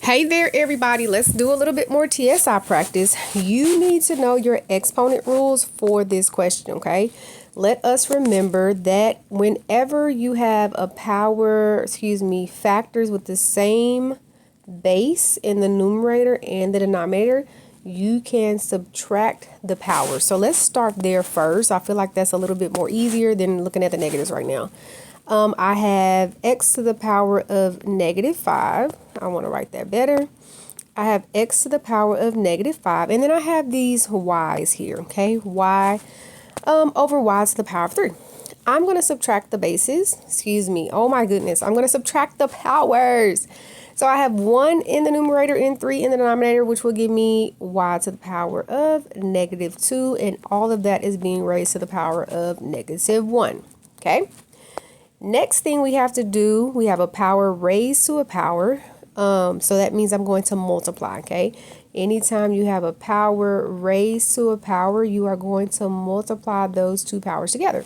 Hey there, everybody. Let's do a little bit more TSI practice. You need to know your exponent rules for this question, okay? Let us remember that whenever you have factors with the same base in the numerator and the denominator, you can subtract the power. So let's start there first. I feel like that's a little bit more easier than looking at the negatives right now. I have x to the power of -5. I want to write that better. I have x to the power of -5. And then I have these y's here, okay? Y over y to the power of 3. I'm going to subtract the bases. Oh my goodness. I'm going to subtract the powers. So I have 1 in the numerator and 3 in the denominator, which will give me y to the power of -2. And all of that is being raised to the power of -1. Okay? Next thing we have to do, we have a power raised to a power. So that means I'm going to multiply, okay? Anytime you have a power raised to a power, you are going to multiply those two powers together.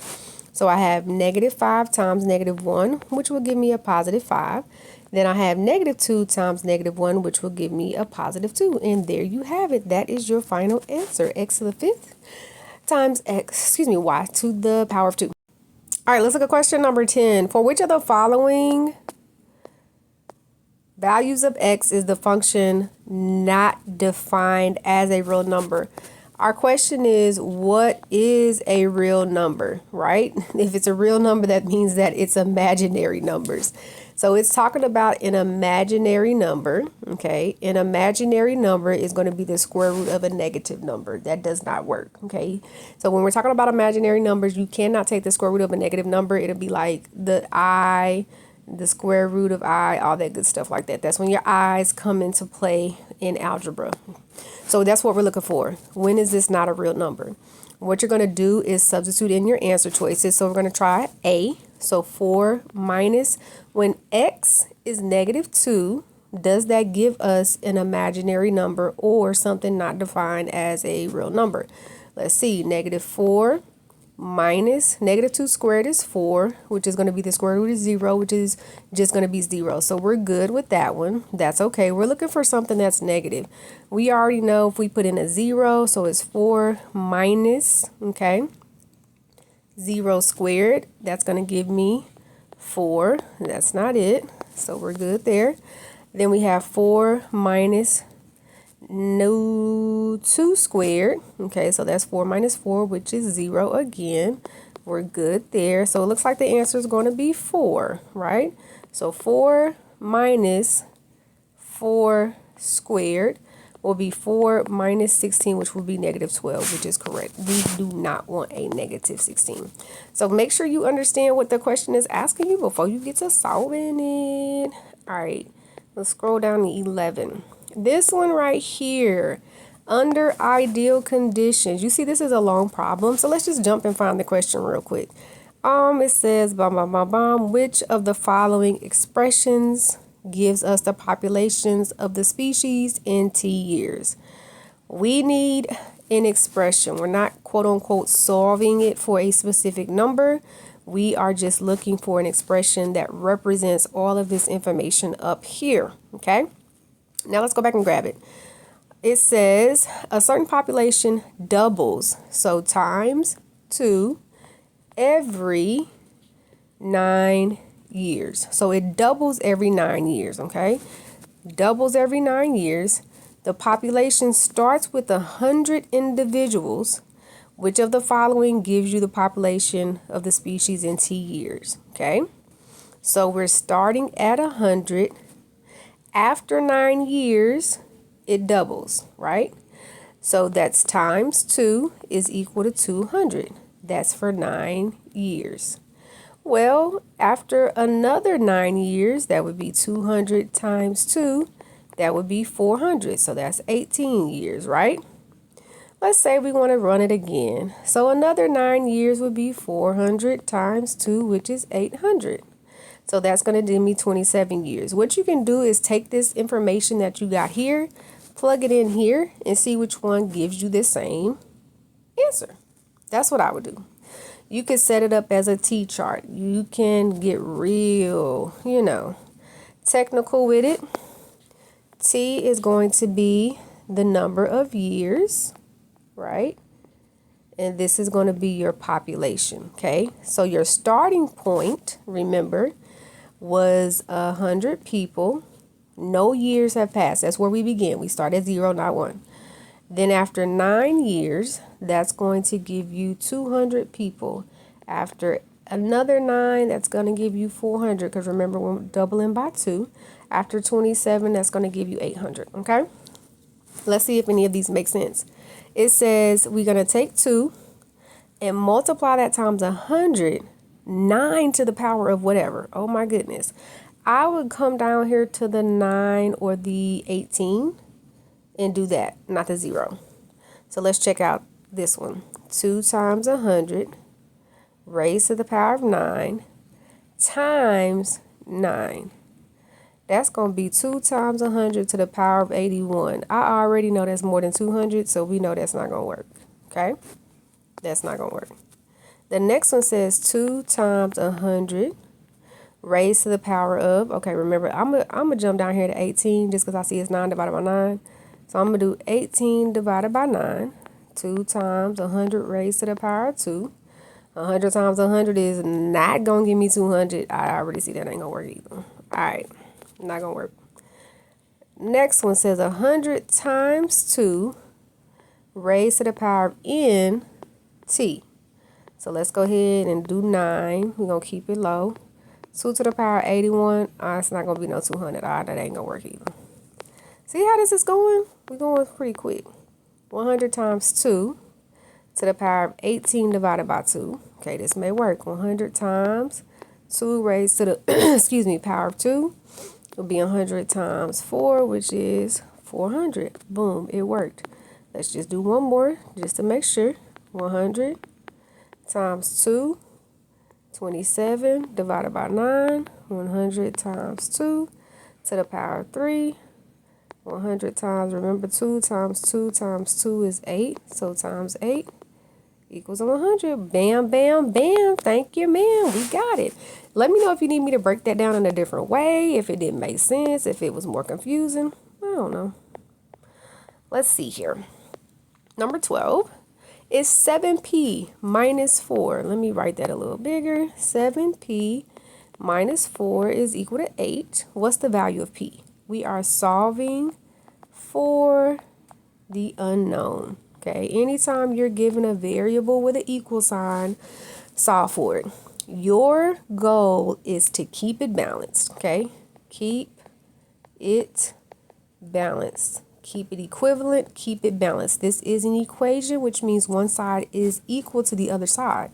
So I have -5 times -1, which will give me a +5. Then I have -2 times -1, which will give me a +2. And there you have it. That is your final answer. X to the 5th times y to the power of 2. All right, let's look at question number 10. For which of the following values of x is the function not defined as a real number? Our question is, what is a real number, right? If it's a real number, that means that it's imaginary numbers. So it's talking about an imaginary number, okay? An imaginary number is going to be the square root of a negative number. That does not work, okay? So when we're talking about imaginary numbers, you cannot take the square root of a negative number. It'll be like the square root of I, all that good stuff like that. That's when your i's come into play in algebra. So that's what we're looking for. When is this not a real number? What you're going to do is substitute in your answer choices. So we're going to try A. So 4 minus, when x is -2, does that give us an imaginary number or something not defined as a real number? Let's see, -4 minus -2 squared is 4, which is going to be the square root of 0, which is just going to be 0. So we're good with that one. That's okay. We're looking for something that's negative. We already know if we put in a 0, so it's 4 minus, okay, 0 squared. That's going to give me 4. That's not it. So we're good there. Then we have 4 minus 2 squared. Okay, so that's 4 minus 4, which is 0 again. We're good there. So it looks like the answer is going to be 4, right? So 4 minus 4 squared will be 4 minus 16, which will be -12, which is correct. We do not want a -16. So make sure you understand what the question is asking you before you get to solving it. All right, let's scroll down to 11. This one right here, under ideal conditions. You see, this is a long problem. So let's just jump and find the question real quick. It says, which of the following expressions gives us the populations of the species in T years? We need an expression. We're not quote unquote solving it for a specific number. We are just looking for an expression that represents all of this information up here. Okay. Now let's go back and grab it. It says a certain population doubles. So times 2 every 9 years. So it doubles every 9 years, okay? Doubles every 9 years. The population starts with 100 individuals. Which of the following gives you the population of the species in T years, okay? So we're starting at 100. After 9 years, it doubles, right? So that's times 2 is equal to 200. That's for 9 years. Well, after another 9 years, that would be 200 times 2. That would be 400. So that's 18 years, right? Let's say we want to run it again. So another 9 years would be 400 times 2, which is 800. So that's going to give me 27 years. What you can do is take this information that you got here, plug it in here, and see which one gives you the same answer. That's what I would do. You can set it up as a T-chart. You can get real, technical with it. T is going to be the number of years, right? And this is going to be your population, okay? So your starting point, remember, was 100 people. No years have passed. That's where we begin. We start at 0, not 1. Then after 9 years, that's going to give you 200 people. After another 9, that's going to give you 400, because remember, we're doubling by 2. After 27, that's going to give you 800, okay? Let's see if any of these make sense. It says we're going to take 2 and multiply that times 100, 9 to the power of whatever. Oh my goodness. I would come down here to the 9 or the 18 and do that, not the 0. So let's check out this one. 2 times 100 raised to the power of 9 times 9. That's going to be 2 times 100 to the power of 81. I already know that's more than 200, so we know that's not going to work. Okay? That's not going to work. The next one says 2 times 100 raised to the power of, okay, remember, I'm gonna jump down here to 18 just because I see it's 9 divided by 9. So I'm going to do 18 divided by 9. 2 times 100 raised to the power of 2. 100 times 100 is not going to give me 200. I already see that ain't going to work either. All right. Not going to work. Next one says 100 times 2 raised to the power of n t. So let's go ahead and do 9. We're going to keep it low. 2 to the power of 81. It's not going to be no 200. That ain't going to work either. See how this is going? We're going pretty quick. 100 times 2 to the power of 18 divided by 2. Okay, this may work. 100 times 2 raised to the power of 2 will be 100 times 4, which is 400. Boom, it worked. Let's just do one more just to make sure. 100 times 2, 27 divided by 9. 100 times 2 to the power of 3. 100 times, remember 2 times 2 times 2 is 8. So times 8 equals 100. Bam, bam, bam. Thank you, ma'am. We got it. Let me know if you need me to break that down in a different way, if it didn't make sense, if it was more confusing. I don't know. Let's see here. Number 12 is 7p minus 4. Let me write that a little bigger. 7p minus 4 is equal to 8. What's the value of p? We are solving for the unknown. Okay, anytime you're given a variable with an equal sign, solve for it. Your goal is to keep it balanced. Okay, keep it balanced. Keep it equivalent, keep it balanced. This is an equation, which means one side is equal to the other side.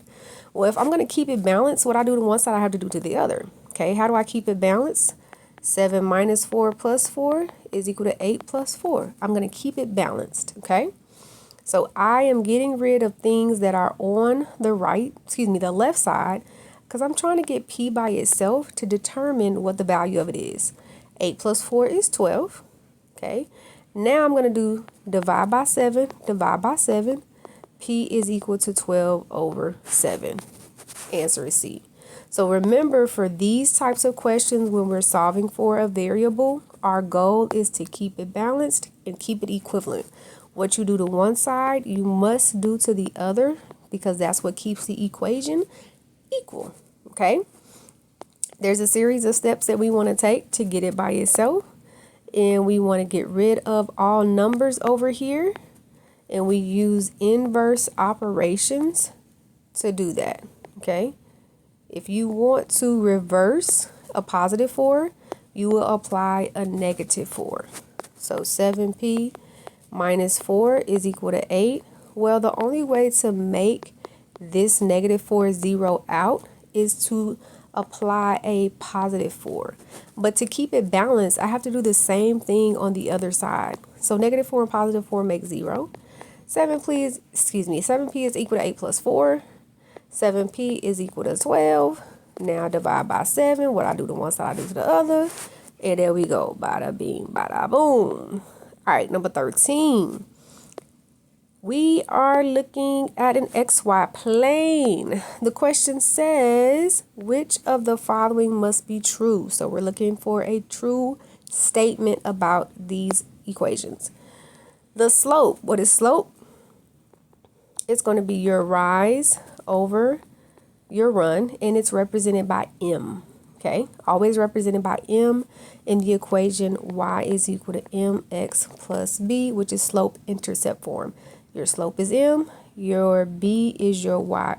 Well, if I'm going to keep it balanced, what I do to one side, I have to do to the other. Okay, how do I keep it balanced? 7 minus 4 plus 4 is equal to 8 plus 4. I'm going to keep it balanced, okay? So I am getting rid of things that are on the the left side, because I'm trying to get p by itself to determine what the value of it is. 8 plus 4 is 12, okay? Now I'm going to do divide by 7, divide by 7. P is equal to 12 over 7. Answer is C. So remember, for these types of questions, when we're solving for a variable, our goal is to keep it balanced and keep it equivalent. What you do to one side, you must do to the other, because that's what keeps the equation equal. Okay? There's a series of steps that we want to take to get it by itself. And we want to get rid of all numbers over here. And we use inverse operations to do that. Okay? If you want to reverse a positive 4, you will apply a negative 4. So 7p minus 4 is equal to 8. Well, the only way to make this negative 4 zero out is to apply a positive 4. But to keep it balanced, I have to do the same thing on the other side. So negative 4 and positive 4 make 0. 7p is equal to 8 plus 4. 7p is equal to 12. Now divide by 7. What I do to one side, I do to the other. And there we go. Bada bing, bada boom. All right, number 13. We are looking at an XY plane. The question says, which of the following must be true? So we're looking for a true statement about these equations. The slope, what is slope? It's going to be your rise over your run, and it's represented by m. Okay, always represented by m in the equation y is equal to mx plus b, which is slope intercept form. Your slope is m, your b is your y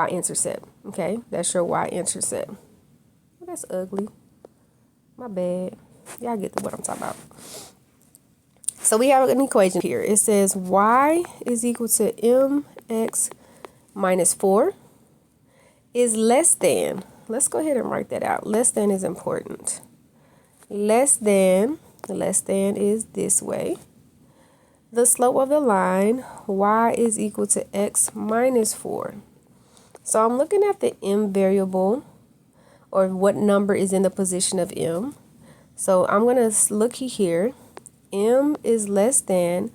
intercept. Okay, that's your y intercept. Oh, that's ugly. My bad. Y'all get what I'm talking about. So we have an equation here. It says y is equal to mx minus 4 is less than. Let's go ahead and write that out. Less than is important. Less than is this way. The slope of the line, y is equal to x minus 4. So I'm looking at the m variable, or what number is in the position of m. So I'm going to look here. M is less than.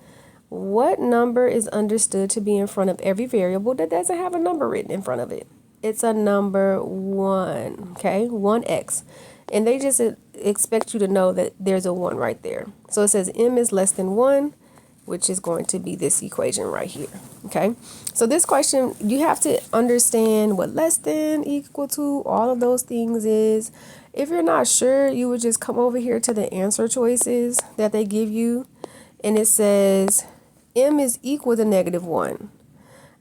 What number is understood to be in front of every variable that doesn't have a number written in front of it? It's a number 1, okay? 1x. And they just expect you to know that there's a 1 right there. So it says m is less than 1, which is going to be this equation right here, okay? So this question, you have to understand what less than, equal to, all of those things is. If you're not sure, you would just come over here to the answer choices that they give you, and it says m is equal to -1.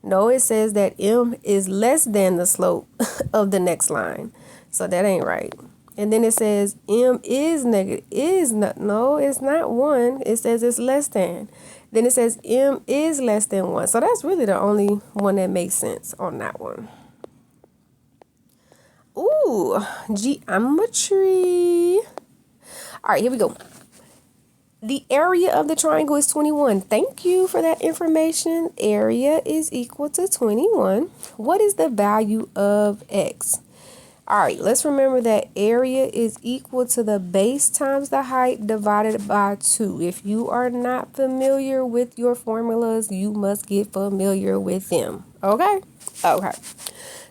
No, it says that m is less than the slope of the next line. So that ain't right. And then it says m is no, it's not 1. It says it's less than. Then it says m is less than 1. So that's really the only one that makes sense on that one. Ooh, geometry. All right, here we go. The area of the triangle is 21. Thank you for that information. Area is equal to 21. What is the value of x? All right, let's remember that area is equal to the base times the height divided by 2. If you are not familiar with your formulas, you must get familiar with them. Okay? Okay.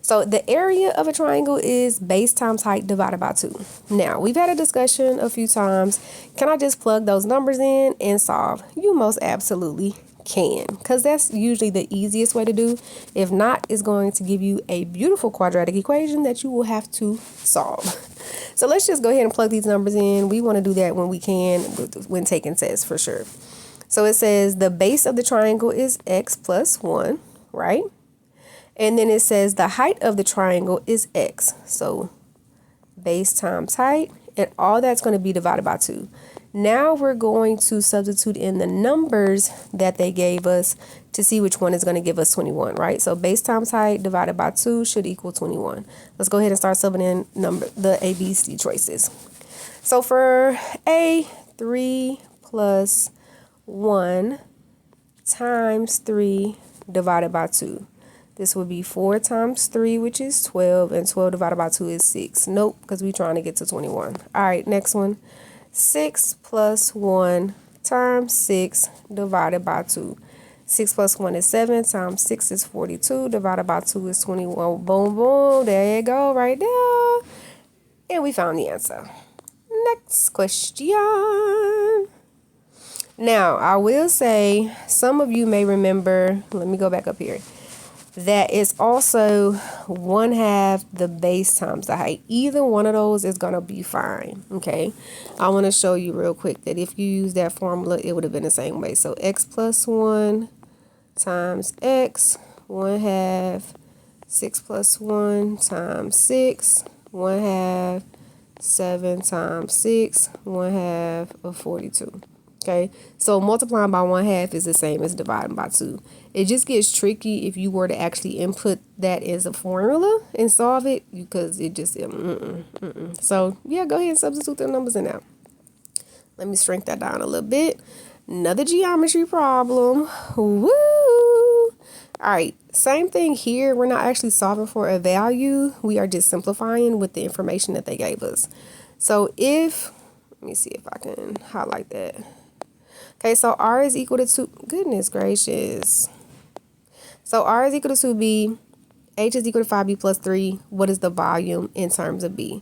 So the area of a triangle is base times height divided by 2. Now, we've had a discussion a few times. Can I just plug those numbers in and solve? You most absolutely can, because that's usually the easiest way to do. If not, it's going to give you a beautiful quadratic equation that you will have to solve. So let's just go ahead and plug these numbers in. We want to do that when we can, when taking tests for sure. So it says the base of the triangle is x plus 1, right? And then it says the height of the triangle is x. So base times height, and all that's going to be divided by 2. Now we're going to substitute in the numbers that they gave us to see which one is going to give us 21, right? So base times height divided by 2 should equal 21. Let's go ahead and start subbing in the A, B, C choices. So for A, 3 plus 1 times 3 divided by 2. This would be 4 times 3, which is 12, and 12 divided by 2 is 6. Nope, because we're trying to get to 21. All right, next one. 6 plus 1 times 6 divided by 2. 6 plus 1 is 7 times 6 is 42 divided by 2 is 21. Boom, boom. There you go, right there. And we found the answer. Next question. Now, I will say some of you may remember, let me go back up here, that is also 1/2 the base times the height. Either one of those is going to be fine, okay? I want to show you real quick that if you use that formula, it would have been the same way. So x plus 1 times x, 1/2, 6 plus 1 times 6, 1/2, 7 times 6, 1/2 of 42. Okay, so multiplying by 1/2 is the same as dividing by 2. It just gets tricky if you were to actually input that as a formula and solve it, because it just, So, yeah, go ahead and substitute the numbers in now. Let me shrink that down a little bit. Another geometry problem. Woo! All right, same thing here. We're not actually solving for a value. We are just simplifying with the information that they gave us. So if, let me see if I can highlight that. Okay, so R is equal to 2. Goodness gracious. So R is equal to 2B. H is equal to 5B plus 3. What is the volume in terms of B?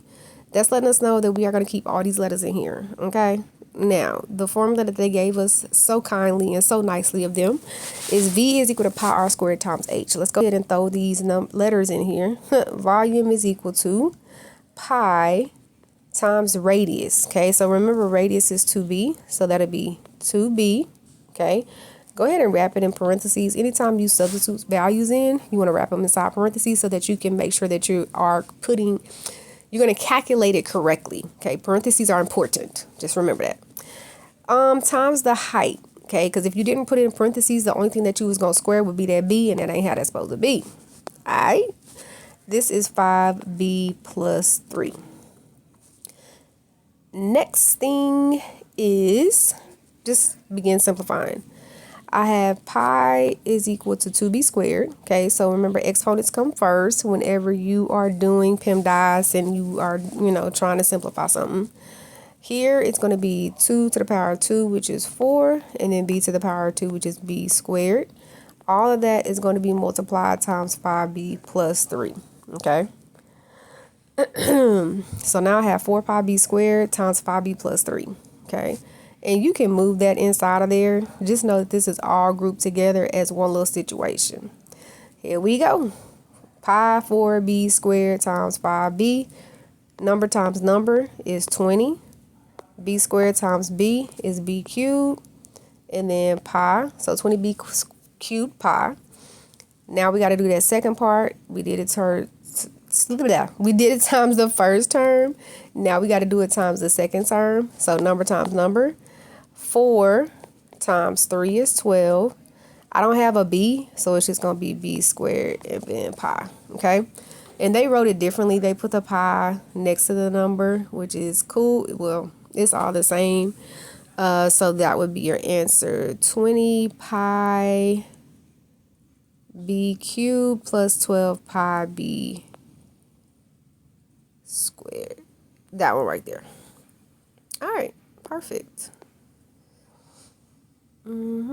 That's letting us know that we are going to keep all these letters in here, okay? Now, the formula that they gave us so kindly and so nicely of them is V is equal to pi r squared times H. Let's go ahead and throw these letters in here. Volume is equal to pi times radius, okay? So remember, radius is 2b, so that'll be 2b, okay? Go ahead and wrap it in parentheses. Anytime you substitute values in, you want to wrap them inside parentheses so that you can make sure that you are you're going to calculate it correctly, okay? Parentheses are important. Just remember that. Times the height, okay? Because if you didn't put it in parentheses, the only thing that you was going to square would be that b, and that ain't how that's supposed to be. All right? This is 5b plus 3. Next thing is just begin simplifying. I have pi is equal to 2b squared. Okay, so remember exponents come first whenever you are doing PEMDAS and you are, trying to simplify something. Here it's going to be 2 to the power of 2, which is 4, and then b to the power of 2, which is b squared. All of that is going to be multiplied times 5b plus 3. Okay. So now I have 4 pi b squared times 5b plus 3. Okay. And you can move that inside of there. Just know that this is all grouped together as one little situation. Here we go. Pi 4b squared times 5b. Number times number is 20. B squared times b is b cubed. And then pi. So 20b cubed pi. Now we got to do that second part. We did it times the first term. Now we got to do it times the second term. So number times number. 4 times 3 is 12. I don't have a b, so it's just going to be b squared and then pi, okay? And they wrote it differently. They put the pi next to the number, which is cool. Well, it's all the same. So that would be your answer. 20 pi b cubed plus 12 pi b squared. That one right there. All right, perfect. Rolling.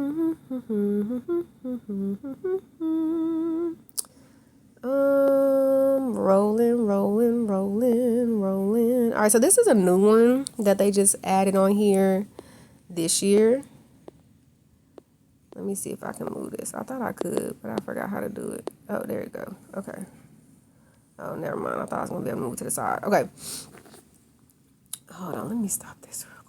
All right, so this is a new one that they just added on here this year. Let me see if I can move this. I thought I could, but I forgot how to do it. Oh, there you go. Okay. Oh, never mind. I thought I was going to be able to move to the side. Okay. Hold on. Let me stop this real